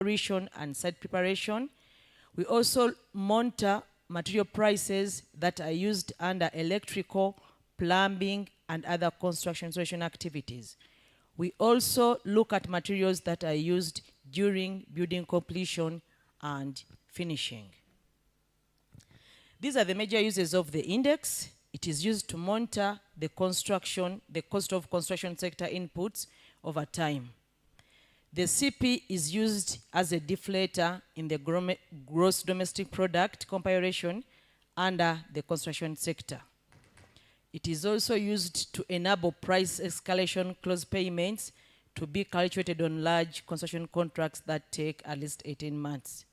preparation and site preparation. We also monitor material prices that are used under electrical, plumbing, and other construction installation activities. We also look at materials that are used during building completion and finishing. These are the major uses of the index. It is used to monitor the cost of construction sector inputs over time. The CIPI is used as a deflator in the gross domestic product comparison under the construction sector. It is also used to enable price escalation clause payments to be calculated on large construction contracts that take at least 18 months.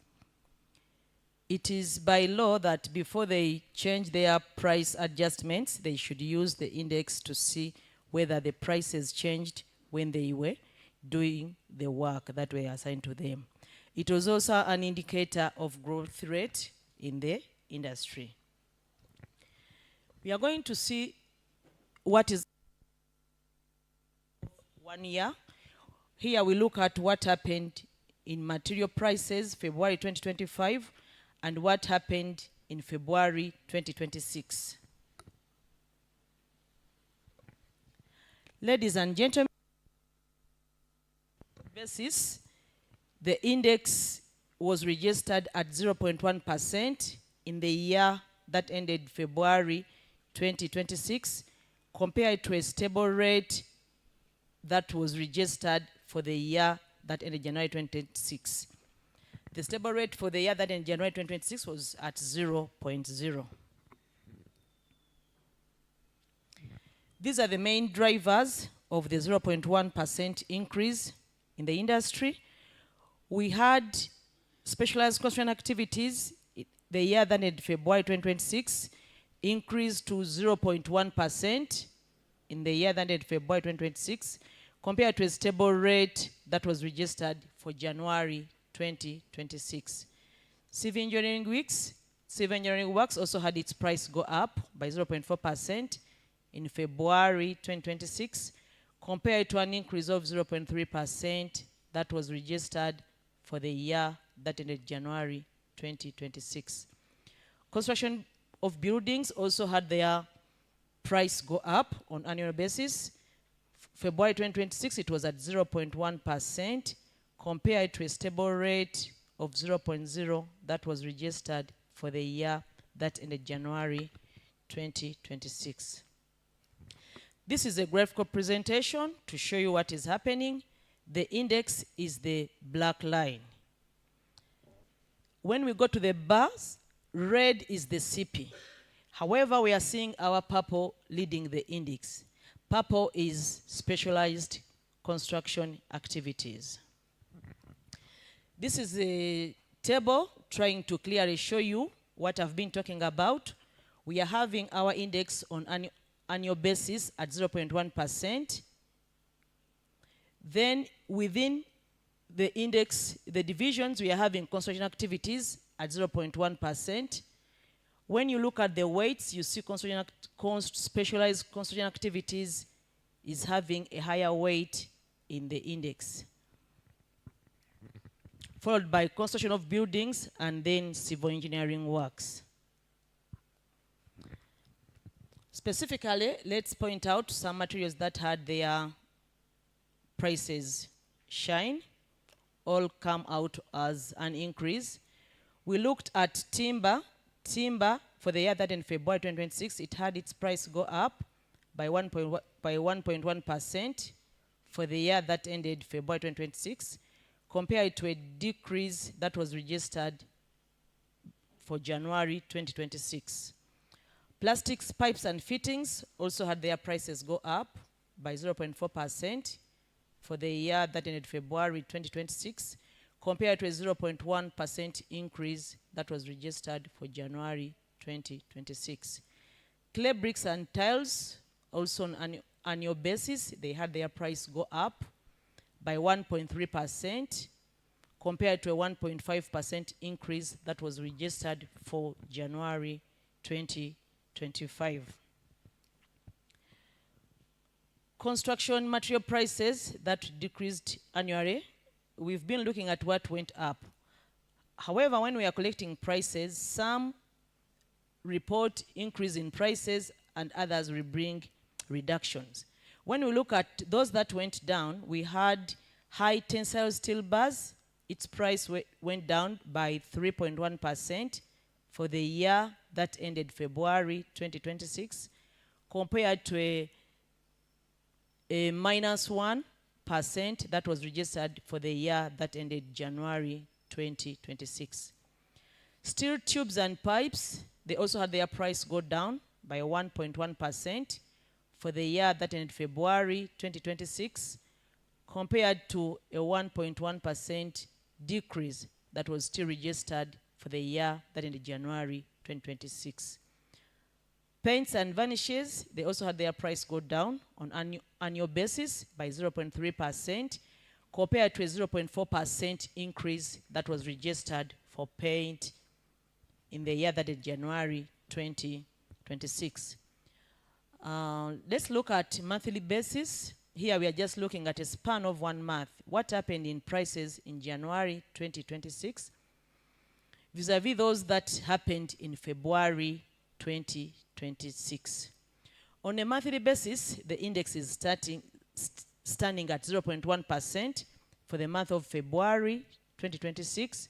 It is by law that before they change their price adjustments, they should use the index to see whether the prices changed when they were doing the work that were assigned to them. It was also an indicator of growth rate in the industry. We are going to see what is 1 year. Here we look at what happened in material prices, February 2025, and what happened in February 2026. Ladies and gentlemen, basis, the index was registered at 0.1% in the year that ended February 2026, compared to a stable rate that was registered for the year that ended January 2026. The stable rate for the year that ended January 2026 was at 0.0. These are the main drivers of the 0.1% increase in the industry. We had specialized construction activities, the year that ended February 2026, increased to 0.1% in the year that ended February 2026, compared to a stable rate that was registered for January 2026. Civil engineering works also had its price go up by 0.4% in February 2026, compared to an increase of 0.3% that was registered for the year that ended January 2026. Construction of buildings also had their price go up on annual basis. February 2026, it was at 0.1%, compared to a stable rate of 0.0 that was registered for the year that ended January 2026. This is a graphical presentation to show you what is happening. The index is the black line. When we go to the bars, red is the CIPI. However, we are seeing our purple leading the index. Purple is specialized construction activities. This is a table trying to clearly show you what I've been talking about. We are having our index on annual basis at 0.1%. Then within the index, the divisions, we are having construction activities at 0.1%. When you look at the weights, you see specialized construction activities is having a higher weight in the index, followed by construction of buildings and then civil engineering works. Specifically, let's point out some materials that had their prices shine, all come out as an increase. We looked at timber. Timber, for the year that in February 2026, it had its price go up by 1.1% for the year that ended February 2026, compared to a decrease that was registered for January 2026. Plastics, pipes, and fittings also had their prices go up by 0.4% for the year that ended February 2026, compared to a 0.1% increase that was registered for January 2026. Clay bricks and tiles, also on an annual basis, they had their price go up by 1.3%, compared to a 1.5% increase that was registered for January 2025. Construction material prices that decreased annually we've been looking at what went up. However, when we are collecting prices, some report increase in prices and others will bring reductions. When we look at those that went down, we had high tensile steel bars. Its price went down by 3.1% for the year that ended February 2026, compared to a minus 1% that was registered for the year that ended January 2026. Steel tubes and pipes, they also had their price go down by 1.1% for the year that ended February 2026, compared to a 1.1% decrease that was still registered for the year that ended January 2026. Paints and varnishes, they also had their price go down on annual basis by 0.3%, compared to a 0.4% increase that was registered for paint in the year that ended January 2026. Let's look at monthly basis. Here we are just looking at a span of 1 month. What happened in prices in January 2026 vis-a-vis those that happened in February 2026. On a monthly basis, the index is standing at 0.1% for the month of February 2026,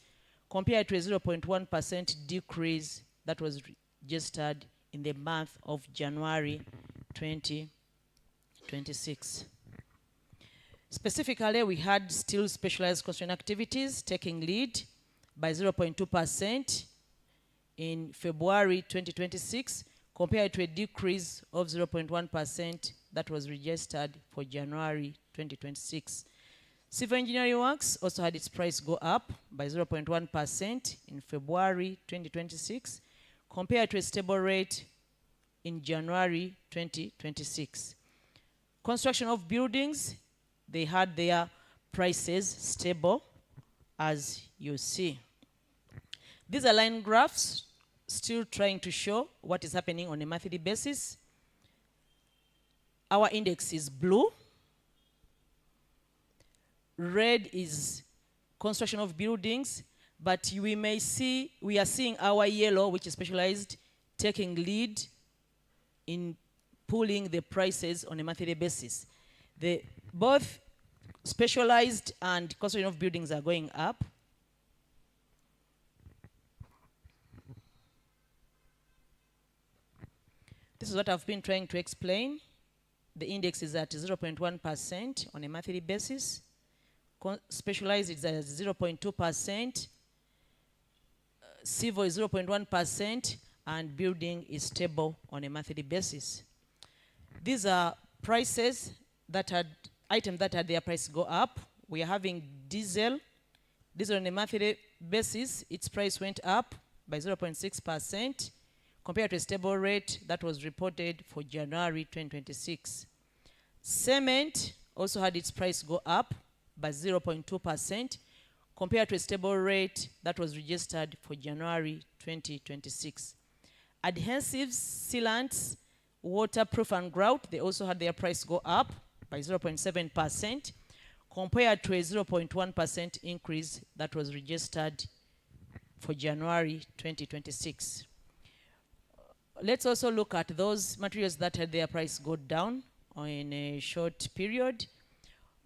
compared to a 0.1% decrease that was registered in the month of January 2026. Specifically, we had steel specialized construction activities taking lead by 0.2% in February 2026, compared to a decrease of 0.1% that was registered for January 2026. Civil engineering works also had its price go up by 0.1% in February 2026, compared to a stable rate in January 2026. Construction of buildings, they had their prices stable, as you see. These are line graphs, still trying to show what is happening on a monthly basis. Our index is blue. Red is construction of buildings, but we are seeing our yellow, which is specialized, taking lead in pulling the prices on a monthly basis. Both specialized and construction of buildings are going up. This is what I've been trying to explain. The index is at 0.1% on a monthly basis. Specialized is at 0.2%. Civil is 0.1%, and building is stable on a monthly basis. These are prices that had items that had their price go up. We are having diesel. Diesel on a monthly basis, its price went up by 0.6%, compared to a stable rate that was reported for January 2026. Cement also had its price go up by 0.2%, compared to a stable rate that was registered for January 2026. Adhesives, sealants, waterproof and grout, they also had their price go up by 0.7%, compared to a 0.1% increase that was registered for January 2026. Let's also look at those materials that had their price go down in a short period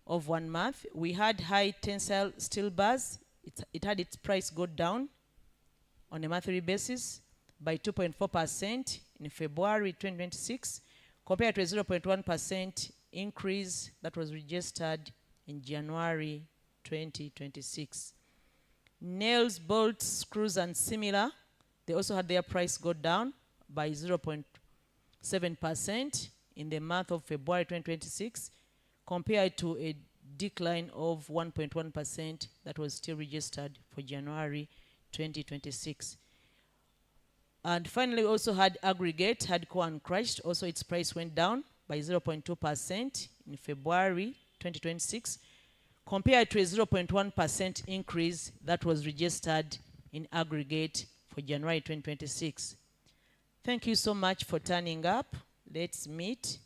of 1 month. We had high tensile steel bars. It had its price go down on a monthly basis by 2.4% in February 2026, compared to a 0.1% increase that was registered in January 2026. Nails, bolts, screws, and similar, they also had their price go down by 0.7% in the month of February 2026, compared to a decline of 1.1% that was still registered for January 2026. And finally, we also had aggregate, hardcore and crushed. Also, its price went down by 0.2% in February 2026, compared to a 0.1% increase that was registered in aggregate for January 2026. Thank you so much for turning up. Let's meet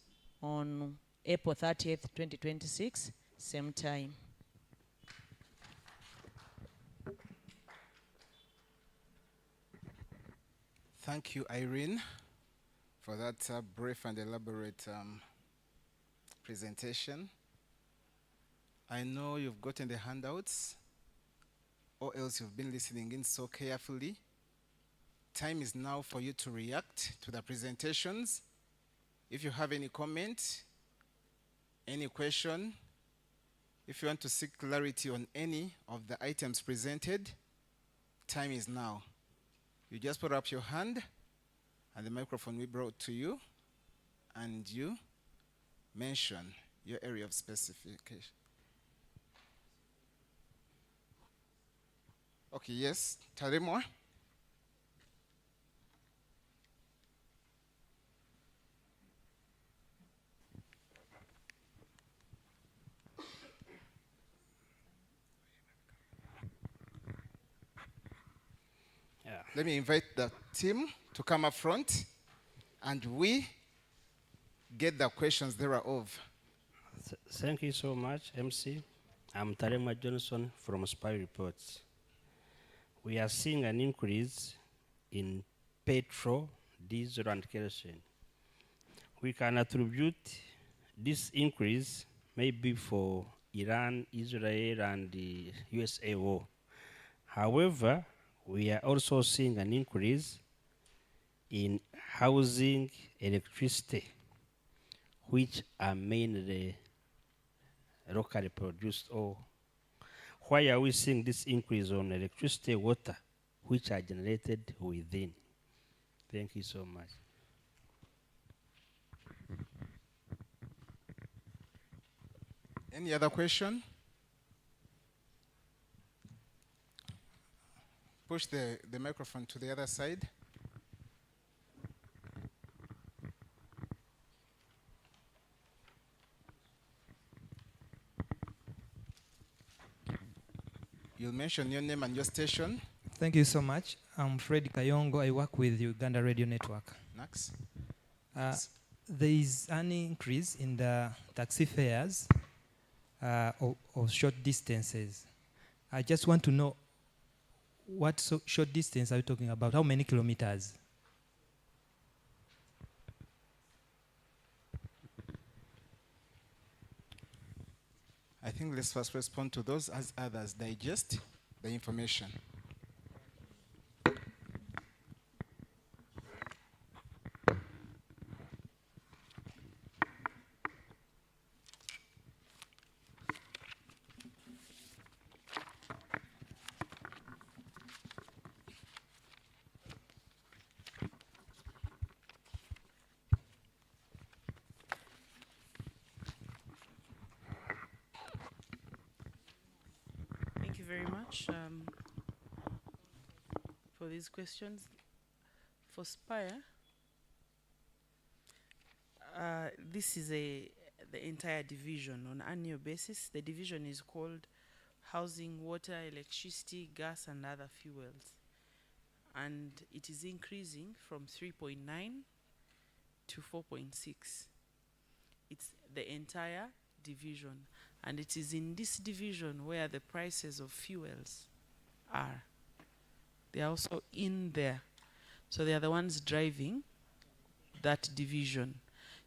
on April 30th, 2026, same time. Thank you, Irene, for that brief and elaborate presentation. I know you've gotten the handouts, or else you've been listening in so carefully. Time is now for you to react to the presentations. If you have any comment, any question, if you want to seek clarity on any of the items presented, time is now. You just put up your hand, and the microphone will be brought to you, and you mention your area of specification. Okay, yes, Tarimo. Yeah. Let me invite the team to come up front, and we get the questions thereof. Thank you so much, MC. I'm Tarema Johnson from CIPI Reports. We are seeing an increase in petrol, diesel, and kerosene. We can attribute this increase maybe for Iran, Israel, and the USA war. However, we are also seeing an increase in housing, electricity, which are mainly locally produced. Or why are we seeing this increase on electricity, water, which are generated within? Thank you so much. Any other question? Push the microphone to the other side. You'll mention your name and your station. Thank you so much. I'm Fred Kayongo. I work with Uganda Radio Network. Next. There is an increase in the taxi fares of short distances. I just want to know what short distance are we talking about? How many kilometers? I think let's first respond to those as others digest the information. Thank you very much for these questions. For Spire, this is the entire division on annual basis. The division is called Housing, Water, Electricity, Gas, and Other Fuels. And it is increasing from 3.9 to 4.6. It's the entire division. And it is in this division where the prices of fuels are. They are also in there. So they are the ones driving that division.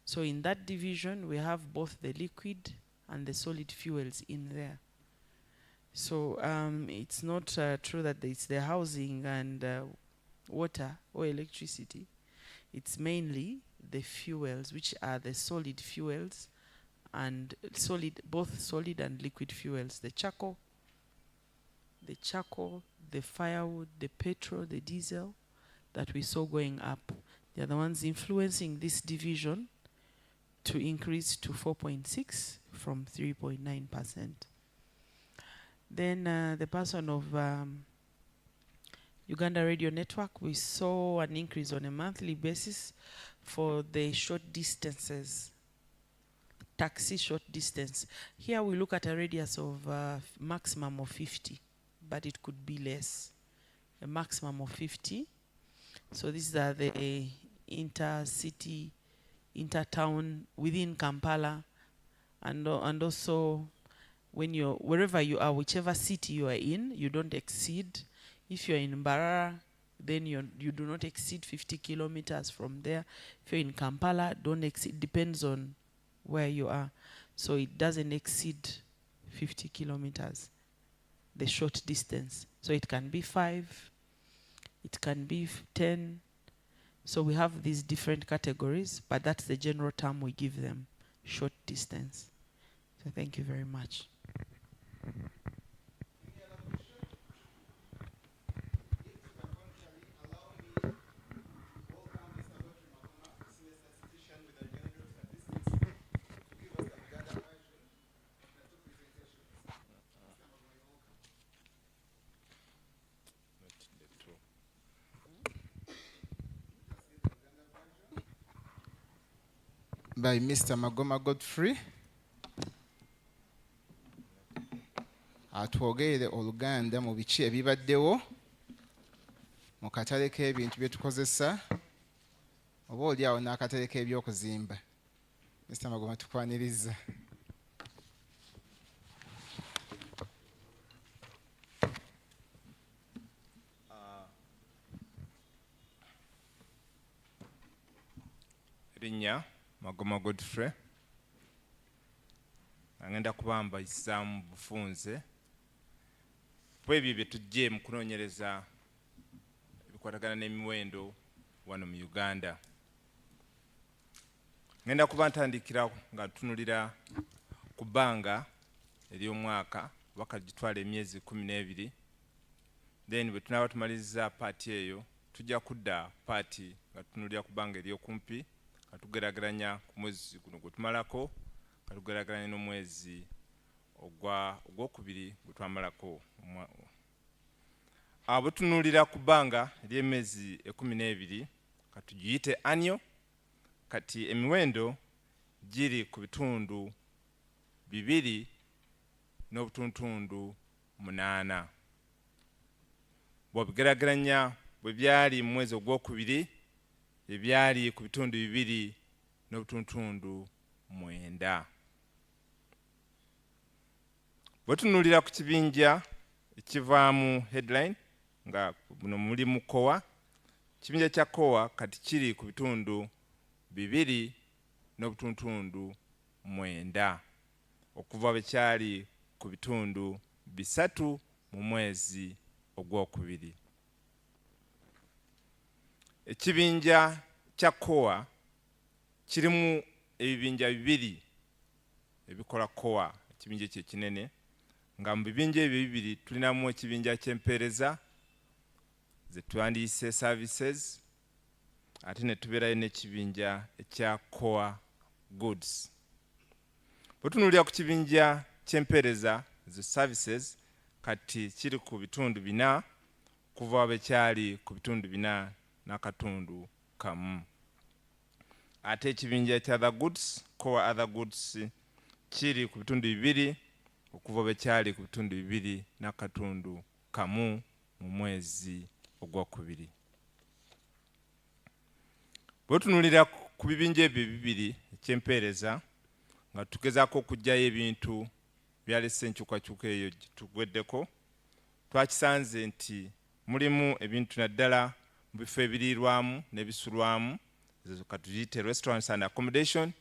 So in that division, we have both the liquid and the solid fuels in there. So it's not true that it's the housing and water or electricity. It's mainly the fuels, which are the solid fuels and both solid and liquid fuels. The charcoal, the firewood, the petrol, the diesel that we saw going up. They are the ones influencing this division to increase to 4.6 from 3.9%. Then the person of Uganda Radio Network, we saw an increase on a monthly basis for the short distances, taxi short distance. Here we look at a radius of maximum of 50, but it could be less, a maximum of 50. So these are the intercity, intertown within Kampala, and also when you're wherever you are, whichever city you are in, you don't exceed. If you're in Mbarara, then you do not exceed 50 kilometers from there. If you're in Kampala, don't exceed, depends on where you are. So it doesn't exceed 50 kilometers, the short distance. So it can be 5, it can be 10. So we have these different categories, but that's the general term we give them, short distance. So thank you very much. By Mr. Magoma Godfrey. Atwogerere Oluganda mu biki ebibaddewo mu katale k'ebintu bye tukozesa oba oli awo n'akatale k'ebyokuzimba. Mr. Magoma tukwaniriza. Erinnya Magoma Godfrey. Angenda kubamba isaamu bufunze bwebyo bye tujje mu kunoonyereza ebikwatagana n'emiwendo wano mu Uganda. Ngenda kuba ntandikira nga tunulira ku bbanga ery'omwaka bakagitwala emyezi 12, then bwe tunaaba tumaliriza paati eyo tujja kudda paati nga tunulira ku bbanga ery'okumpi nga tugeraageranya ku mwezi guno gwe tumalako nga tugeraageranya n'omwezi ogwokubiri gwe twamalako. Abo tunulira ku bbanga ery'emyezi 12 ka tugiyite annual, kati emiwendo giri ku bitundu 2.8. Bw'obigeraageranya bwe byali mu mwezi ogwokubiri ebyali ku bitundu 2.9. Bwe tunulira ku kibinja ekivaamu headline nga muno mulimu COA, kibinja kya COA kati kiri ku bitundu 2.9 okuva bwe kyali ku bitundu 3 mu mwezi ogwokubiri. Ekibinja kya COA kirimu ebibinja 2 ebikola COA, ekibinja kye kinene, nga mu bibinja ebyo 2 tulinamu ekibinja ky'empeereza ze twandiyise services, ate ne tubeerayo n'ekibinja ekya COA goods. Bwe tunulira ku kibinja ky'empeereza ze services kati kiri ku bitundu 4 kuva bwe kyali ku bitundu 4.1. Ate ekibinja ekya other goods, COA other goods, kiri ku bitundu 2 okuva bwe kyali ku bitundu 2.1 mu mwezi ogwokubiri. Bwe tunulira ku bibinja ebyo 2 eky'empeereza nga tugezaako okugyayo ebintu byalese enkyukakyuka eyo tugweddeko, twakisanze nti mulimu ebintu naddala mu bifo ebiriirwamu n'ebisulwamu, ezo katuyite restaurants and accommodation,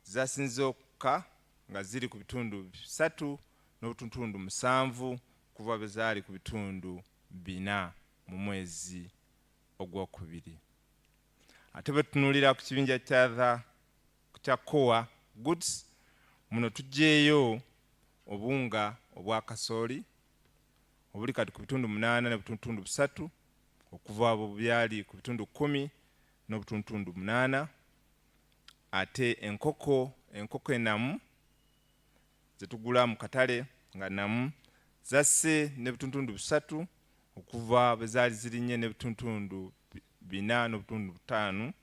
zasinze okka nga ziri ku bitundu 3.7 kuva bwe zaali ku bitundu 4 mu mwezi ogwokubiri. Ate bwe tunulira ku kibinja kya COA goods, muno tuggyeyo obunga obwa kasooli obuli kati ku bitundu 8.3 okuva abo byali ku bitundu 10.8. Ate enkoko enamu zetugula mu katale nga namu zasse n'ebitundu 3 okuva bwe zaali zirinnye n'ebitundu 4.5.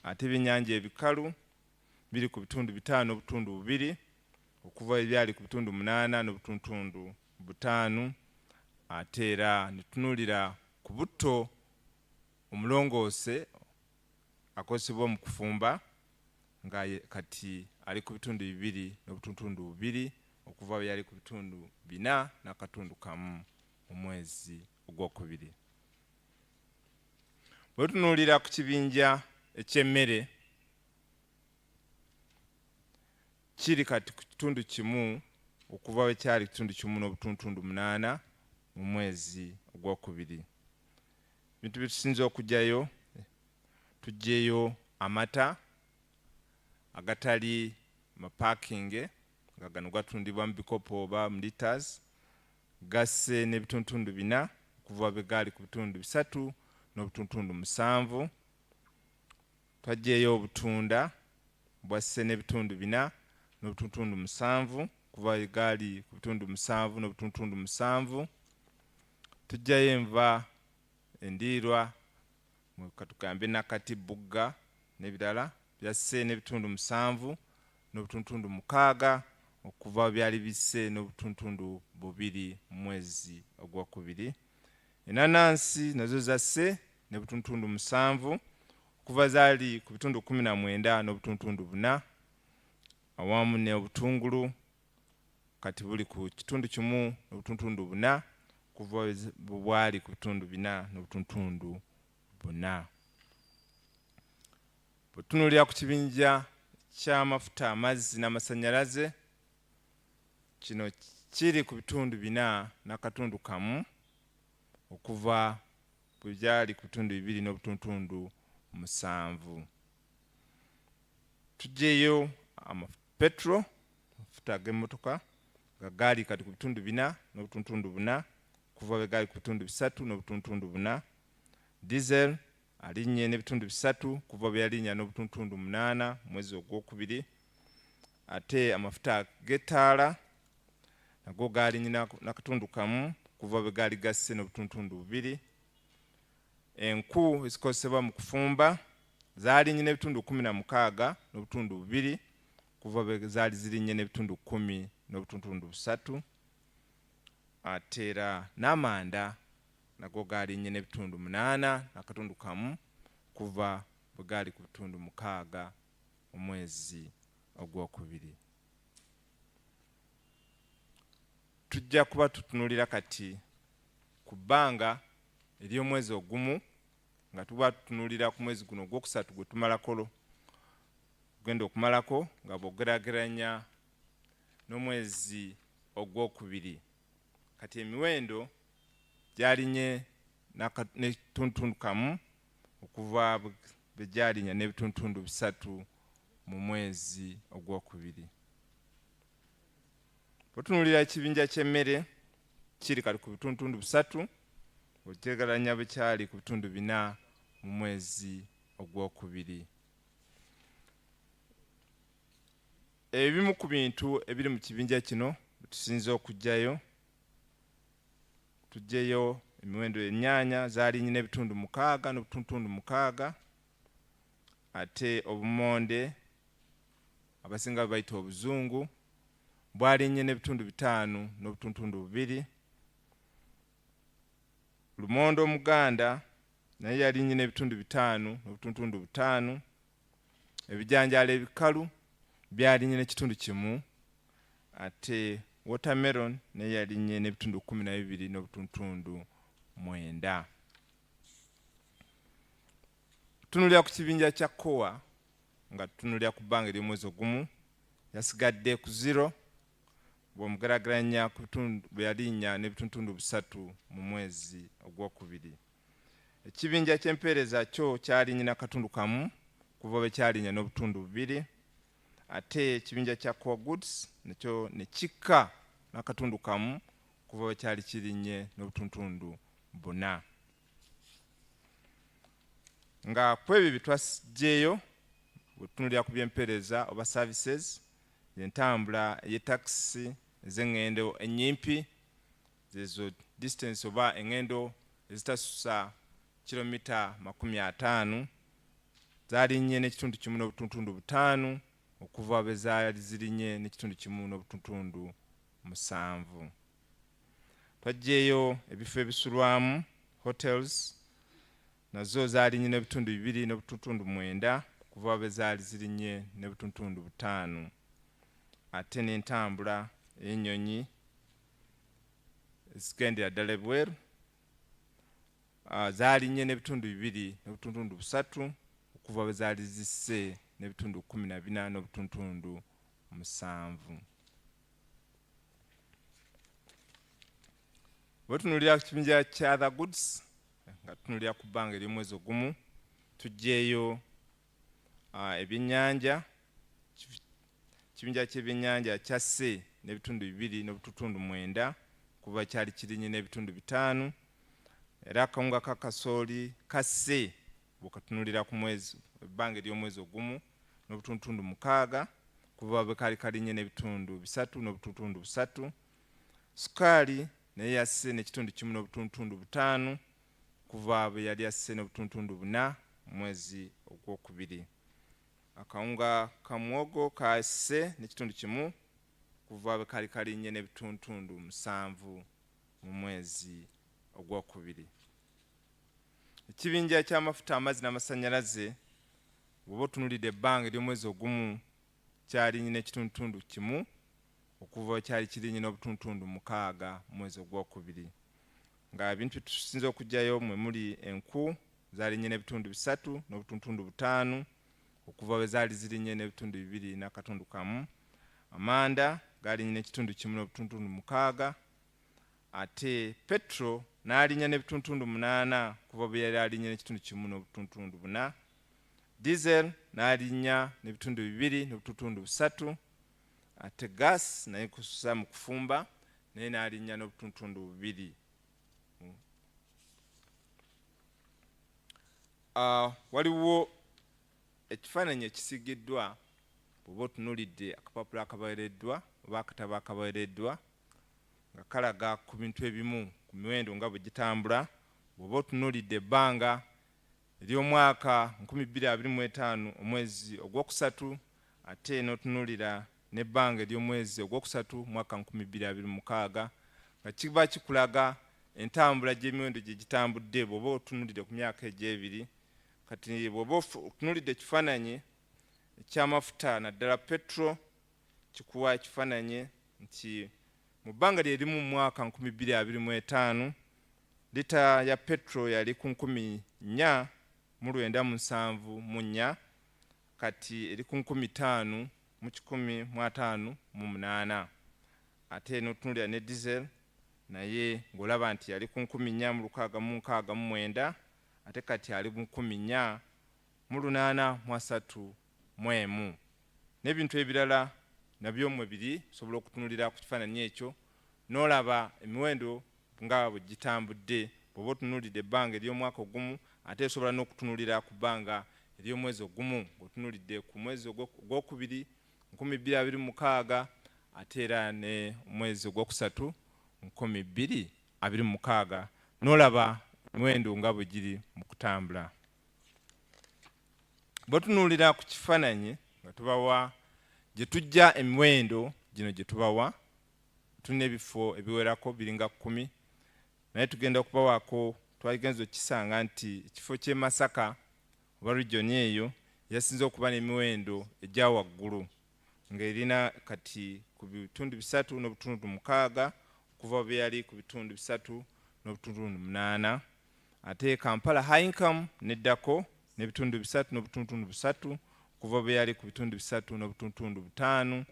Ate ebyennyanja ebikalu biri ku bitundu 5.2 okuva ebyali ku bitundu 8.5. Ate era netunulira ku butto omulongoose akozesebwa mu kufumba nga kati ali ku bitundu 2.2 okuva byali ku bitundu 4.1 mu mwezi ogwokubiri. bwe tunuulira ku kibinja eky'emmere kiri kati ku kitundu kimu okuva we kyali kitundu kimu n'obutuntundu 8 mu mwezi ogwokubiri. Ebintu bye tusinza okugyayo, tuggyeyo amata agatali mapaakinge nga gano gatundibwa mu bikopo oba mu liters, gasse n'ebituntundu 4 okuva bwe gaali ku bitundu 3 n'obutuntundu 7. Twaggyeyo obutunda bwasse n'ebitundu 4 n'obutuntundu 7 okuva bwe gaali ku bitundu 7 n'obutuntundu 7. Tujjayo enva endiirwa katugambe nakati bugga n'ebirala byasse n'ebitundu 7 n'obutuntundu 6 okuva byali bisse n'obutuntundu 2 mu mwezi ogwokubiri. Enanansi nazo zasse n'obutuntundu 7 okuva zaali ku bitundu 19 n'obutuntundu 4 awamu n'obutungulu kati buli ku kitundu kimu n'obutuntundu 4 kuva bwali ku bitundu 4 n'obutuntundu 4. Bwe tunuulira ku kibinja ky'amafuta amazzi n'amasannyalaze, kino kiri ku bitundu 4 n'akatundu kamu okuva bwe byali ku bitundu 2 n'obutuntundu 7. Tuggyeyo petro, amafuta g'emmotoka nga gaali kati ku bitundu 4 n'obutuntundu 4 kuva bwe gaali ku bitundu 3 n'obutuntundu 4. Diesel alinnye n'ebitundu 3 kuva bwe yalinnya n'obutuntundu 8 mwezi ogwokubiri. Ate amafuta g'ettaala nago gaalinnye n'akatundu kamu kuva bwe gaali gasse n'obutuntundu 2. Enku ezikozesebwa mu kufumba zaalinnye n'ebitundu 16 n'obutundu 2 kuva bwe zaali zirinnye n'ebitundu 10 n'obutuntundu 3. Ate era n'amanda nago gaalinnye n'ebitundu 8 n'akatundu kamu kuva bwe gaali ku bitundu 6 mu mwezi ogwokubiri. Tujja kuba tutunuulira kati ku bbanga ery'omwezi ogumu nga tuba tutunuulira ku mwezi guno ogwokusatu gwe tumalako genda okumalako nga bw'ogeraageranya n'omwezi ogwokubiri. Kati emiwendo gyalinnye n'ekituntundu kamu okuva bwe gyalinnya n'ebituntundu 3 mu mwezi ogwokubiri. Bwe tunuulira ekibinja ky'emmere kiri kati ku bituntundu 3 bw'ogereranya bwe kyali ku bitundu 4 mu mwezi ogwokubiri. Ebimu ku bintu ebiri mu kibinja kino tusinza okuggyayo, tuggyeyo emiwendo ennyaanya zaalinnye n'ebitundu 6 n'obutuntundu 6. Ate obumonde abasinga bayita obuzungu bwalinnye n'ebitundu 5 n'obutuntundu 2. Lumonde omuganda naye yalinnye n'ebitundu 5 n'obutuntundu 5. Ebijanjaalo ebikalu byalinnye n'ekitundu kimu. Ate watermelon naye yalinnye n'ebitundu 12 n'obutuntundu 9. Tunuulira ku kibinja kya kowa nga tunuulira ku bbanga ery'omwezi ogumu yasigadde ku 0 bw'omugeraageranya ku bitundu bwe yalinnya n'ebituntundu 3 mu mwezi ogwokubiri. Ekibinja ky'empeereza kyo kyalinnye n'akatundu kamu kuva bwe kyalinnya n'obutundu 2. Ate ekibinja kya core goods nakyo ne kikka n'akatundu kamu kuva bwe kyali kirinnye n'obutuntundu 4. Nga ku ebyo bye twaggyeyo bwe tunuulira ku by'empeereza oba services, entambula ey'etakisi ez'eŋŋendo ennyimpi zezo distance oba eŋŋendo ezitasusa kilomita 50 zaalinnye n'ekitundu kimu n'obutuntundu 5 okuva bwe zaali zirinnye n'ekitundu kimu n'obutuntundu 7. Twaggyeyo ebifo ebisulwamu hotels nazo zaalinnye n'ebitundu 2 n'obutuntundu 9 kuva bwe zaali zirinnye n'obutuntundu 5. Ate n'entambula ey'ennyonyi ezigendera ddala ebweru zaalinnye n'ebitundu 2.3 okuva bwe zaali zisse n'ebitundu 14.7. bwe tunuulira ku kibinja kya other goods nga tunuulira ku bbanga ery'omwezi ogumu tuggyeeyo ebyennyanja. Kibinja ky'ebyennyanja kyasse n'ebitundu 2.9 kuva kyali kirinnye n'ebitundu 5, era akawunga ka kasooli kasse bw'okatunuulira ku mwezi ebbanga ery'omwezi ogumu n'obutundu 6 kuva bwe kaali kalinnye n'ebitundu 3.3. Sukaali naye yasse n'ekitundu 1.5 kuva bwe yali yasse n'obutundu 4 mu mwezi ogwokubiri. Akawunga ka muwogo kasse n'ekitundu 1 kuva bwe kaali kalinnye n'ebitundu 7 mu mwezi ogwokubiri. Ekibinja ky'amafuta amazzi n'amasannyalaze bw'oba otunuulidde ebbanga ery'omwezi ogumu kyalinnye n'ekitundu 1 okuva kyali kirinnye n'obutundu 6 mu mwezi ogwokubiri. Nga ebintu tusinza okuggyayo mwe muli enku zaalinnye n'ebitundu 3.5 okuva bwe zaali zirinnye n'ebitundu 2.1. Amanda gaalinnye n'ekitundu 1.6, ate petro n'alinnya n'ebitundu 8 kuva bwe yali alinnye n'ekitundu 1.4. Diesel n'alinnya n'ebitundu 2.3, ate gas naye kususa mu kufumba naye n'alinnya n'obutundu 2. Waliwo ekifaananyi ekisigiddwa bw'oba otunuulidde akapapula akabaweereddwa oba akatabo akabaweereddwa nga kalaga ku bintu ebimu ku miwendo nga bwe gitambula. Bw'oba otunuulidde ebbanga ery'omwaka 2025 omwezi ogwokusatu ate n'otunuulira n'ebbanga ery'omwezi ogwokusatu mwaka 2026 nga kiba kikulaga entambula gy'emiwendo gye gitambudde bw'oba otunuulidde ku myaka egy'ebiri. Kati bw'oba otunuulidde ekifaananyi eky'amafuta naddala petro kikuwa ekifaananyi nti mu bbanga lyerimu mu mwaka 2025 lita ya petro yali ku 4,974 kati eri ku 5,158. Ate n'otunuulira ne diesel naye ng'olaba nti yali ku 4,669 ate kati ali ku 4,831. N'ebintu ebirala nabyo mwe biri sobola okutunulira ku kifaananyi ekyo n'olaba emiwendo nga bwe gitambudde bw'oba otunuulidde ebbanga ery'omwaka ogumu ate esobola n'okutunulira ku bbanga ery'omwezi ogumu ng'otunuulidde ku mwezi ogwokubiri 2026 ate era ne omwezi ogwokusatu 2026 n'olaba emiwendo nga bwe giri mu kutambula. Bw'otunuulira ku kifaananyi nga tubawa gye tujja emiwendo gino gye tubawa tulina ebifo ebiwerako biringa 10 naye tugenda okubawaako twagenza okisanga nti ekifo ky'e Masaka oba region eyo yasinze okuba n'emiwendo egya waggulu ng'erina kati ku bitundu 3.6 kuva bwe yali ku bitundu 3.8. Ate Kampala high income neddako n'ebitundu 3.3 kuva bwe yali ku bitundu 3.5.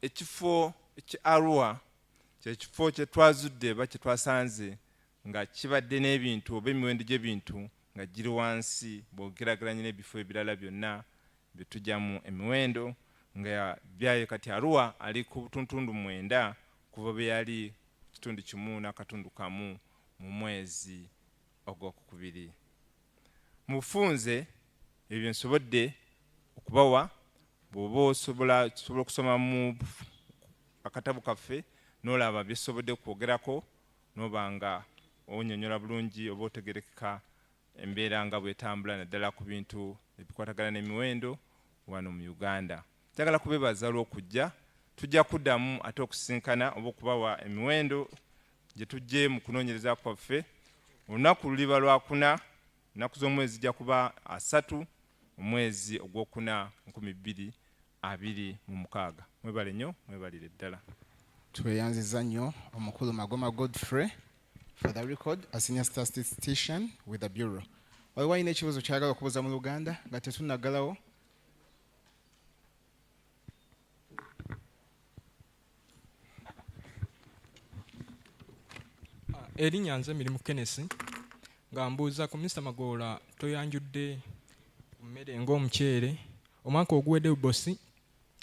Ekifo Arua kyekifo kye twazudde ba kye twasanze nga kibadde n'ebintu oba emiwendo gy'ebintu nga giri wansi bw'ogeraageranya n'ebifo ebirala byonna bye tujjamu emiwendo nga byayo kati Arua ali ku butundu 9 kuva bwe yali kitundu 1.1 mu mwezi ogwokubiri. Mu bufunze ebyo nsobodde okubawa bw'oba osobola okusoma mu akatabo kaffe n'olaba byesobodde okwogerako n'oba nga onyonyola bulungi oba otegerekeka embeera nga bwetambula naddala ku bintu ebikwatagana n'emiwendo wano mu Uganda. Njagala kubeebaza olw'okujja. Tujja kuddamu ate okusisinkana oba okubawa emiwendo gye tujje mu kunoonyereza kwaffe. Olunaku luliba Lwakuna, ennaku z'omwezi zijja kuba 3 omwezi ogwokuna 2026. Mwebale nnyo, mwebalire ddala. Tweyanziza nnyo omukulu Magoma Godfrey For the record, a senior statistician with the Bureau. Waliwo alina ekibuuzo kyagala okubuuza mu Luganda nga tetunnagalawo? Erinnya nze Mirimu Kennesi nga mbuuza ku Mr. Magoola toyanjudde mmere ng'omuceere. Omwaka oguwedde bbosi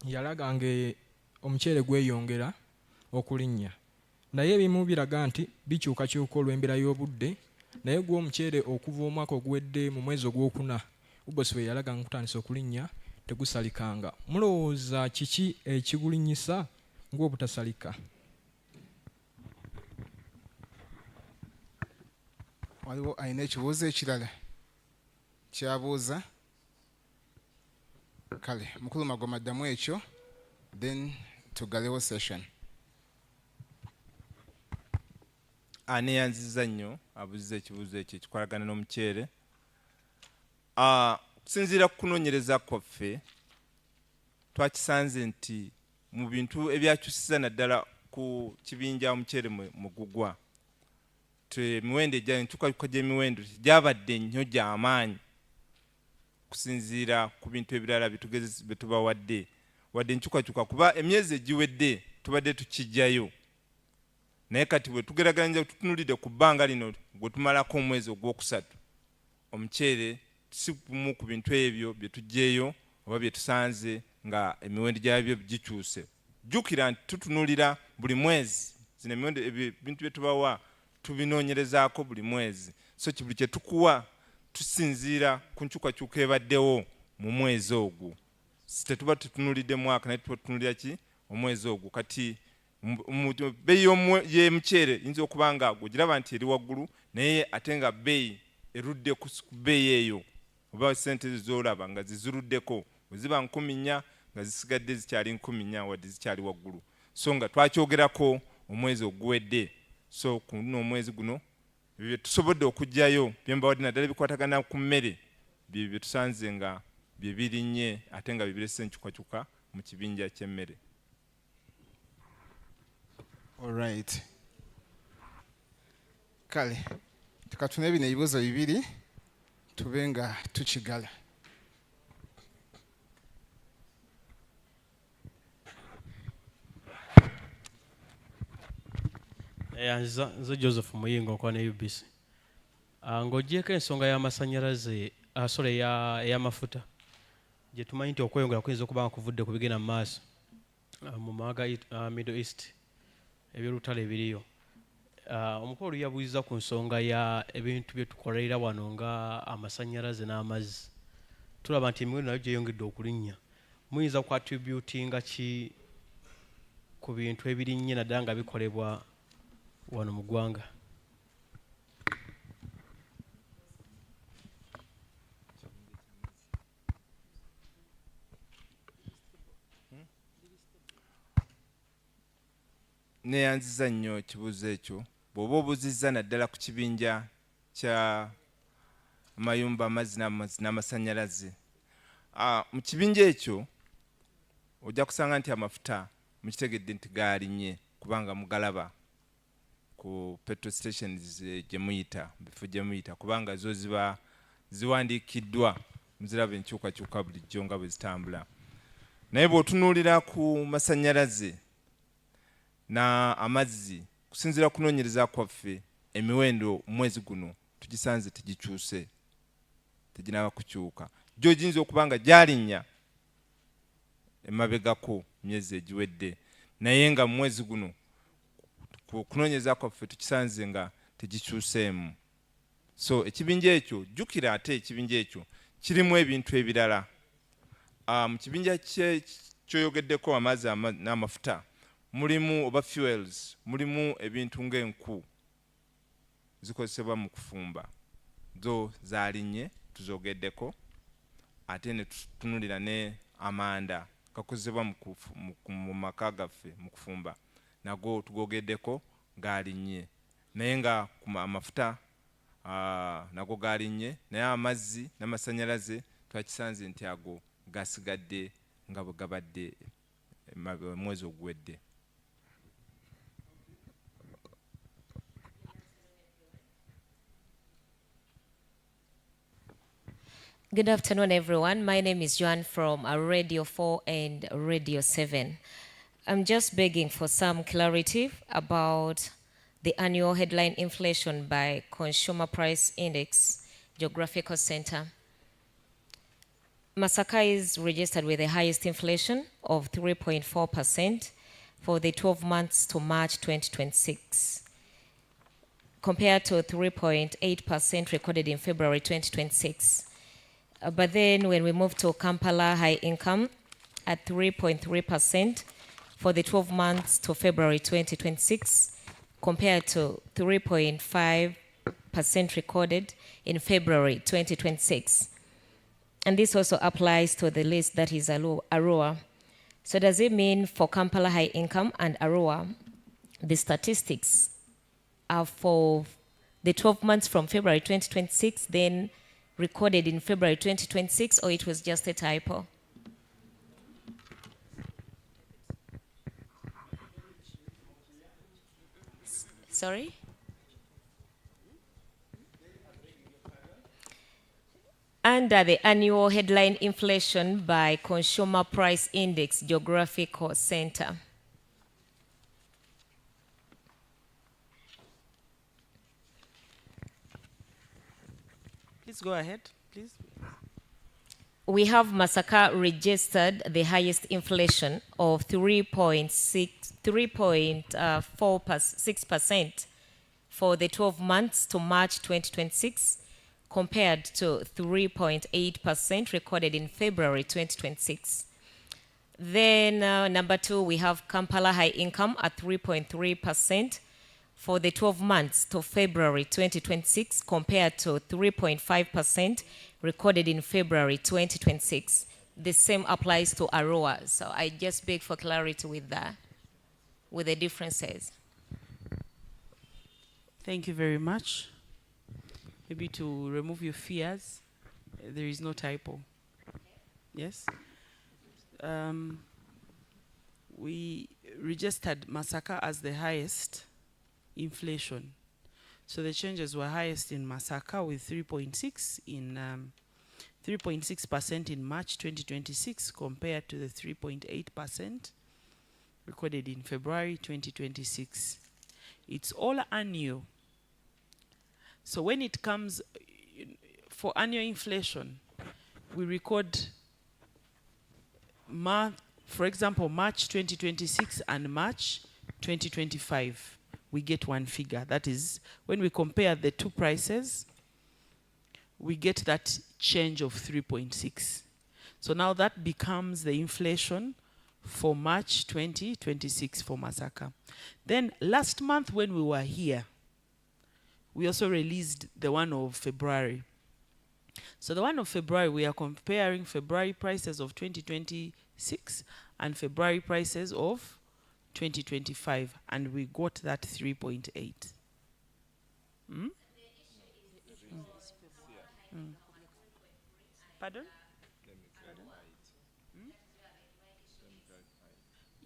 yalaga nga omuceere gweyongera okulinnya, naye ebimu biraga nti bikyukakyuka olw'embeera y'obudde, naye gw'omuceere okuva omwaka oguwedde mu mwezi ogwokuna bbosi we yalaga nga gutandise okulinnya tegusalikanga. Mulowooza kiki ekigulinyisa ng'obutasalika? Waliwo alina ekibuuzo ekirala kyabuuza? Kale, mukulu Magoma addamu ekyo, then tugalewo session. Aneeyanziza nnyo abuuziza ekibuuzo ekyo ekikwatagana n'omuceere. Kusinziira ku kunoonyereza kwaffe twakisanze nti mu bintu ebyakyusiza naddala ku kibinja omuceere mwe gugwa, emiwendo enkyukakyuka gy'emiwendo gyabadde nnyo gy'amaanyi kusinziira ku bintu ebirala bye tubawadde, wadde enkyukakyuka kuba emyezi egiwedde tubadde tukijjayo, naye kati bwe tugeraganya tutunulidde ku bbanga lino gwe tumalako omwezi ogwokusatu, omuceere si bumu ku bintu ebyo bye tuggyeyo oba bye tusanze nga emiwendo gyabyo gikyuse. Jjukira nti tutunulira buli mwezi, zino emiwendo ebintu bye tubawa tubinoonyerezaako buli mwezi, so buli kye tukuwa tusinziira ku nkyukakyuka ebaddewo mu mwezi ogwo. Tetuba tutunulidde mwaka naye tuba tutunulira ki omwezi ogwo. Kati bbeeyi y'emuceere yinza okuba nga ogiraba nti eri waggulu, naye ate nga bbeeyi erudde ku bbeeyi eyo, oba sente z'olaba nga ziziruddeko, bwe ziba 4,000 nga zisigadde zikyali 4,000 wadde zikyali waggulu. So nga twakyogerako omwezi oguwedde, so kuno omwezi guno bye tusobodde okuggyayo bye mbawadde naddala bikwatagana ku mmere bye tusanze nga bye birinnye ate nga bibirese enkyukakyuka mu kibinja ky'emmere. Alright. Kale, tukatune bino ebibuuzo bibiri tube nga tukigala. Nze Joseph Muyingo kwa ne UBC. Ng'ogyeko ensonga y'amasannyalaze ey'amafuta gye tumanyi nti okweyongera kuyinza okuba nga kuvudde ku bigenda mu maaso mu mawanga Middle East eby'olutalo ebiriyo. Omukulu yabuuziza ku nsonga ya ebintu bye tukolera wano nga amasannyalaze n'amazzi. Tulaba nti emiwendo nayo gyeyongedde okulinnya. Muyinza ku attributinga ki ku bintu ebirinnye naddala nga bikolebwa wano mu ggwanga? Neeyanziza nnyo ekibuuzo ekyo. Bw'oba obuuzizza naddala ku kibinja kya amayumba, amazzi n'amasannyalaze, mu kibinja ekyo ojja kusanga nti amafuta mukitegedde nti gaalinnye kubanga mugalaba ku petrol stations gye muyita, bifo gye muyita, kubanga zo ziba ziwandiikiddwa, muziraba enkyukakyuka bulijjo nga bwe zitambula. Naye bw'otunuulira ku masannyalaze n'amazzi, kusinziira kunoonyereza kwaffe, emiwendo mwezi guno tugisanze tegikyuse, teginaba kukyuka. Gyo giyinza okuba nga gyalinnya emabegako myezi egiwedde, naye nga mu mwezi guno kunoonyereza kwaffe tukisanze nga tegikyuseemu. So ekibinja ekyo, jjukira ate ekibinja ekyo kirimu ebintu ebirala. Mu kibinja kyoyogeddeko amazzi n'amafuta mulimu oba fuels, mulimu ebintu ng'enku zikozesebwa mu kufumba, zo zaalinnye tuzogeddeko, ate ne tutunulira ne amanda gakozesebwa mu maka gaffe mu kufumba, nago tugogeddeko gaalinnye, naye nga amafuta nago gaalinnye, naye amazzi n'amasannyalaze twakisanze nti ago gasigadde nga bwe gabadde mwezi oguwedde. Good afternoon, everyone. My name is Joan from Radio 4 and Radio 7. I'm just begging for some clarity about the annual headline inflation by Consumer Price Index Geographical Center. Masaka is registered with the highest inflation of 3.4% for the 12 months to March 2026, compared to 3.8% recorded in February 2026. But then when we move to Kampala high income at 3.3% for the 12 months to February 2026, compared to 3.5% recorded in February 2026. And this also applies to the list that is Arua. So does it mean for Kampala high income and Arua, the statistics are for the 12 months from February 2026, then recorded in February 2026, or it was just a typo? Sorry? Under the annual headline inflation by Consumer Price Index Geographical Center. Please go ahead, please. We have Masaka registered the highest inflation of 3.6% for the 12 months to March 2026, compared to 3.8% recorded in February 2026. Then number two, we have Kampala high income at 3.3% for the 12 months to February 2026, compared to 3.5% recorded in February 2026. The same applies to Arua. So I just beg for clarity with that, with the differences. Thank you very much. Maybe to remove your fears, there is no typo. Yes? We registered Masaka as the highest inflation. So the changes were highest in Masaka with 3.6% in March 2026, compared to the 3.8% recorded in February 2026. It's all annual. So when it comes for annual inflation, we record for example, March 2026 and March 2025. We get one figure. That is, when we compare the two prices, we get that change of 3.6. So now that becomes the inflation for March 2026 for Masaka. Then last month when we were here, we also released the one of February. So the one of February, we are comparing February prices of 2026 and February prices of 2025, and we got that 3.8. Pardon?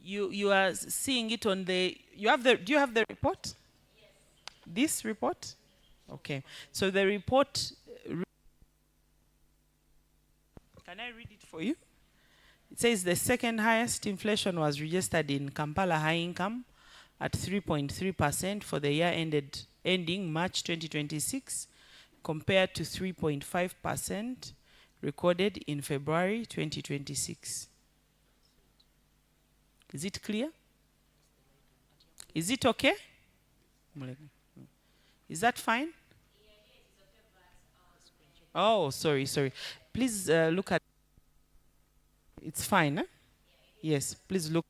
You are seeing it on the, do you have the report? Yes. This report? Okay. So the report, can I read it for you? It says the second highest inflation was registered in Kampala high income at 3.3% for the year ending March 2026, compared to 3.5% recorded in February 2026. Is it clear? Is it okay? Is that fine? Oh, sorry. Please look at. It's fine, huh? Yes, please look.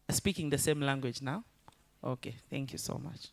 Speaking the same language now? Okay, thank you so much.